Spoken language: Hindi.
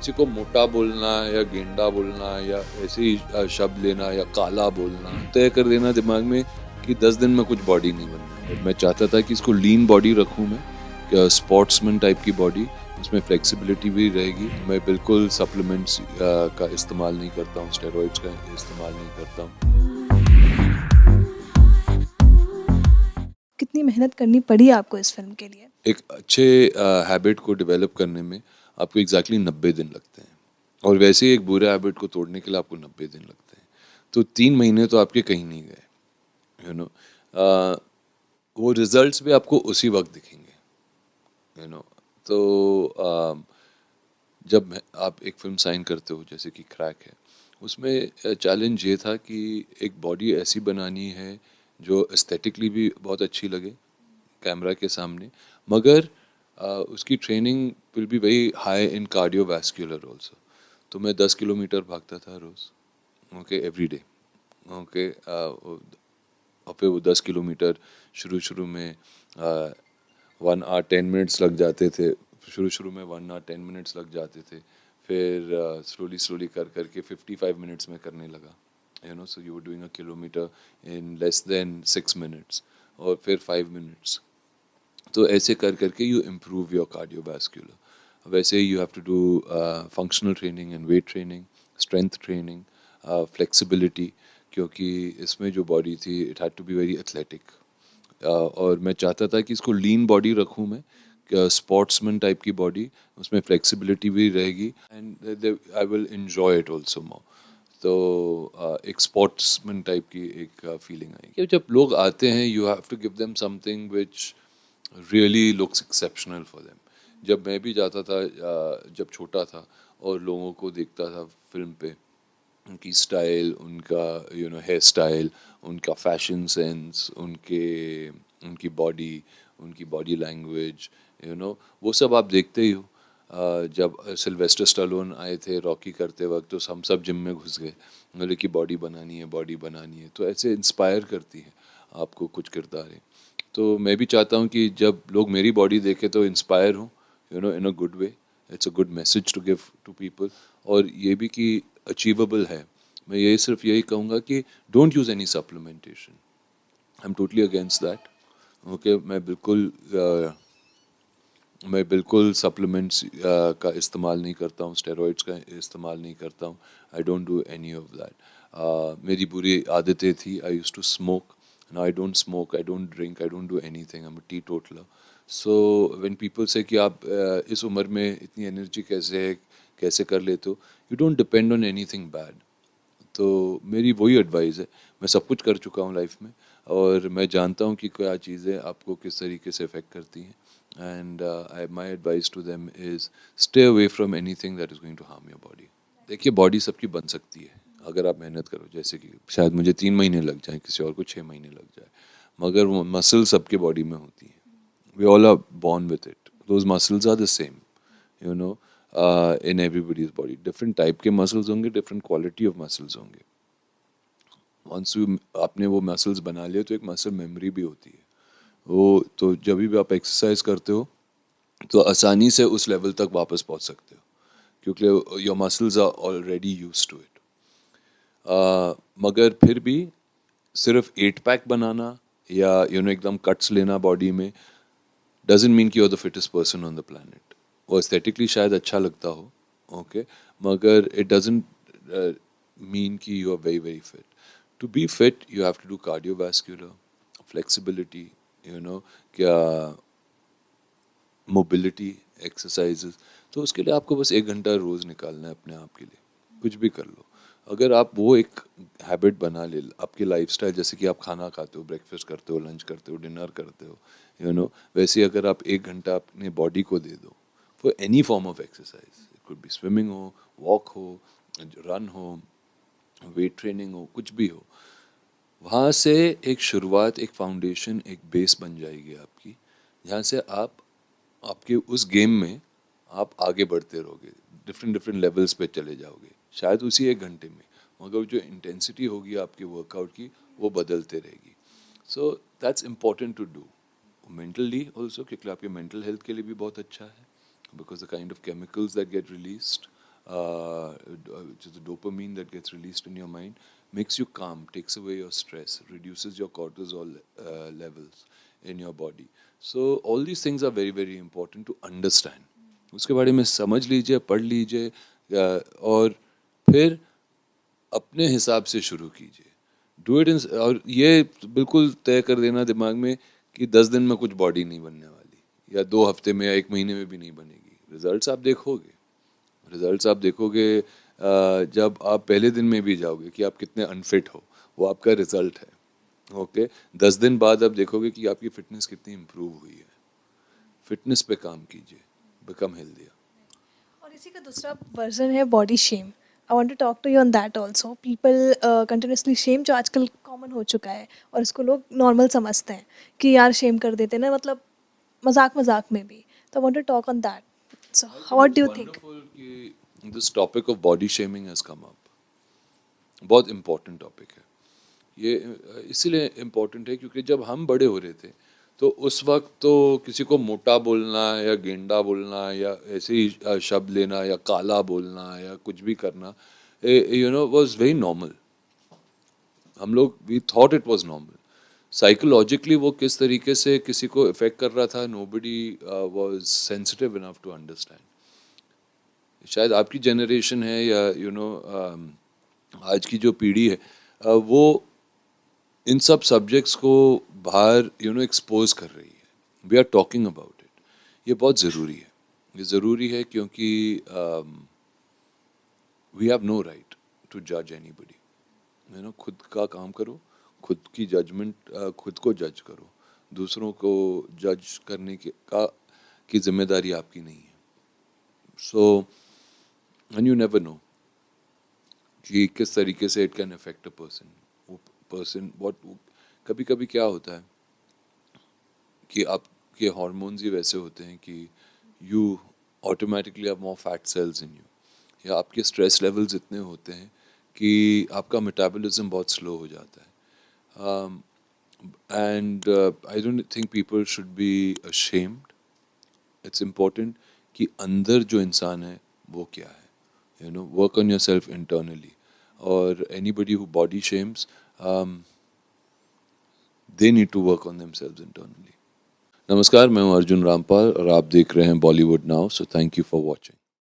किसी को मोटा बोलना या गेंडा बोलना या ऐसे ही शब्द लेना या काला बोलना तय कर देना दिमाग में कि 10 दिन में कुछ बॉडी नहीं बनना। और मैं चाहता था कि इसको लीन बॉडी रखूं मैं, स्पोर्ट्समैन टाइप की बॉडी, उसमें फ्लेक्सिबिलिटी भी रहेगी। मैं बिल्कुल सप्लीमेंट्स का इस्तेमाल नहीं करता हूँ, स्टेरॉइड्स का इस्तेमाल नहीं करता हूँ। कितनी मेहनत करनी पड़ी आपको इस फिल्म के लिए? एक अच्छे हैबिट को डेवलप करने में आपको एग्जैक्टली 90 दिन लगते हैं, और वैसे ही एक बुरे हैबिट को तोड़ने के लिए आपको 90 दिन लगते हैं। तो 3 महीने तो आपके कहीं नहीं गए, यू नो। वो रिजल्ट्स भी आपको उसी वक्त दिखेंगे, यू नो। तो जब आप एक फिल्म साइन करते हो जैसे कि क्रैक है, उसमें चैलेंज ये था कि एक बॉडी ऐसी बनानी है जो एस्थेटिकली भी बहुत अच्छी लगे कैमरा के सामने, मगर उसकी training will be very high in cardiovascular also. तो मैं 10 किलोमीटर भागता था रोज, ओके, एवरी डे, ओके। और फिर वो 10 किलोमीटर शुरू शुरू में 1 hour 10 minutes लग जाते थे। शुरू में 1 hour 10 minutes लग जाते थे, फिर स्लोली स्लोली कर करके 55 minutes में करने लगा, you know. So you were doing a 1 kilometer in less than 6 minutes, और फिर 5 minutes। तो ऐसे कर करके यू इम्प्रूव योर कार्डियोवैस्कुलर। वैसे you have to do functional training and weight training, strength training, flexibility, क्योंकि इसमें जो बॉडी थी it had to be very athletic. और मैं चाहता था कि इसको लीन बॉडी रखूं मैं, स्पोर्ट्समैन टाइप की बॉडी, उसमें फ्लेक्सिबिलिटी भी रहेगी and I will enjoy it also more. तो एक स्पोर्ट्समैन टाइप की एक फीलिंग आई कि जब लोग आते हैं you have to give them something which really looks exceptional for them. जब मैं भी जाता था जब छोटा था और लोगों को देखता था फिल्म पे, उनकी स्टाइल, उनका हेयर स्टाइल, उनका फैशन सेंस, उनकी बॉडी लैंग्वेज, वो सब आप देखते ही हो। जब सिल्वेस्टर स्टालोन आए थे रॉकी करते वक्त, तो हम सब जिम में घुस गए, बोले कि बॉडी बनानी है, बॉडी बनानी है। तो ऐसे इंस्पायर करती है आपको कुछ किरदारें। तो मैं भी चाहता हूँ कि जब लोग मेरी बॉडी देखें तो इंस्पायर हों, in a good way. It's a good message to give to people, और ये भी कि अचीवेबल है। मैं यही कहूँगा कि don't use any supplementation. I am totally against that, okay. मैं बिल्कुल सप्लीमेंट्स का इस्तेमाल नहीं करता हूँ, स्टेरॉइड्स का इस्तेमाल नहीं करता हूँ। I don't do any of that. मेरी बुरी आदतें थी, I used to smoke. Now I don't smoke, I don't drink, I don't do anything, I am a teetotaller. So when people say कि आप इस उम्र में इतनी एनर्जी कैसे है, कैसे कर लेते हो, you don't depend on anything bad. तो मेरी वही एडवाइस है। मैं सब कुछ कर चुका हूँ लाइफ में, और मैं जानता हूँ कि क्या चीज़ें आपको किस तरीके से इफ़ेक्ट करती हैं। And my advice to them is stay away from anything that is going to harm your body. देखिए, बॉडी सबकी बन सकती है अगर आप मेहनत करो। जैसे कि शायद मुझे 3 महीने लग जाए, किसी और को 6 महीने लग जाए, मगर वो मसल सबके बॉडी में होती है। We all are born with it. Those muscles are the same, you know, in everybody's body. Different type के muscles होंगे, different quality of muscles होंगे। वंस यू आपने वो मसल्स बना लिए तो एक मसल मेमोरी भी होती है। वो तो जब भी आप एक्सरसाइज करते हो तो आसानी से उस लेवल तक वापस पहुंच सकते हो, क्योंकि your muscles are already use to it. मगर फिर भी सिर्फ 8 पैक बनाना या एकदम कट्स लेना बॉडी में डजेंट मीन कि you are the fittest person on the planet. वो एस्थेटिकली शायद अच्छा लगता हो, ओके, मगर इट डजेंट मीन कि you are very very fit. To be fit you have to do cardiovascular, flexibility, क्या मोबिलिटी एक्सरसाइजेस। तो उसके लिए आपको बस 1 घंटा रोज़ निकालना है अपने आप के लिए, कुछ भी कर लो। अगर आप वो एक हैबिट बना ले आपकी लाइफस्टाइल, जैसे कि आप खाना खाते हो, ब्रेकफास्ट करते हो, लंच करते हो, डिनर करते हो, वैसे ही अगर आप 1 घंटा अपने बॉडी को दे दो for any form of exercise, it could be swimming हो, वॉक हो, रन हो, वेट ट्रेनिंग हो, कुछ भी हो, वहाँ से एक शुरुआत, एक फाउंडेशन, एक बेस बन जाएगी आपकी, जहाँ से आप आपके उस गेम में आप आगे बढ़ते रहोगे, डिफरेंट डिफरेंट लेवल्स पे चले जाओगे, शायद उसी 1 घंटे में, मगर जो इंटेंसिटी होगी आपके वर्कआउट की वो बदलते रहेगी। So that's important to do mentally also, क्योंकि आपके मेंटल हेल्थ के लिए भी बहुत अच्छा है, because the kind of chemicals that get released which is the dopamine that gets released in your mind, makes you calm, takes away your stress, reduces your cortisol levels in your body. So all these things are very very important to understand. उसके बारे में समझ लीजिए, पढ़ लीजिए, और फिर अपने हिसाब से शुरू कीजिए. डू इट इन, और ये बिल्कुल तय कर देना दिमाग में कि 10 दिन में कुछ बॉडी नहीं बनने वाली, या 2 हफ्ते में या 1 महीने में भी नहीं बनेगी. रिजल्ट्स आप देखोगे, रिजल्ट्स आप देखोगे जब आप पहले दिन में भी जाओगे कि आप कितने अनफिट हो, वो आपका रिजल्ट है. ओके, 10 दिन बाद आप देखोगे कि आपकी फिटनेस कितनी इम्प्रूव हुई है. फिटनेस पे काम कीजिए, बिकम हेल्दियर. और इसी का दूसरा वर्जन है body shame. I want to talk to you on that also. People continuously shame, जो आजकल कॉमन हो चुका है और इसको लोग नॉर्मल समझते हैं कि यार शेम कर देते हैं ना, मतलब मजाक मजाक में भी. तो I want to talk on that. So what do you think? Wonderful कि this topic of body shaming has come up. बहुत इम्पोर्टेंट टॉपिक है ये. इसीलिए इम्पोर्टेंट है क्योंकि जब हम बड़े हो रहे थे तो उस वक्त तो किसी को मोटा बोलना या गेंडा बोलना या ऐसे ही शब्द लेना या काला बोलना या कुछ भी करना, वाज वेरी नॉर्मल. हम लोग we thought it was normal. Psychologically वो किस तरीके से किसी को इफेक्ट कर रहा था, nobody was sensitive enough to understand. शायद आपकी जनरेशन है या आज की जो पीढ़ी है, वो इन सब सब्जेक्ट्स को बाहर एक्सपोज कर रही है. We are talking about it. ये बहुत ज़रूरी है. ये ज़रूरी है क्योंकि we have no right to जज एनीबडी. खुद का काम करो, खुद की जजमेंट, खुद को जज करो. दूसरों को जज करने की जिम्मेदारी आपकी नहीं है. So and you never know कि किस तरीके से it can affect a person. वो पर्सन कभी कभी क्या होता है कि आपके हार्मोन्स ही वैसे होते हैं कि you automatically have more fat cells in you, या आपके स्ट्रेस लेवल्स इतने होते हैं कि आपका मेटाबॉलिज्म बहुत स्लो हो जाता है. And I don't think people should be ashamed. It's important कि अंदर जो इंसान है वो क्या है. Work on yourself internally. और anybody who body shames, they need to work on themselves internally. नमस्कार, मैं हूं अर्जुन रामपाल और आप देख रहे हैं Bollywood now. So thank you for watching.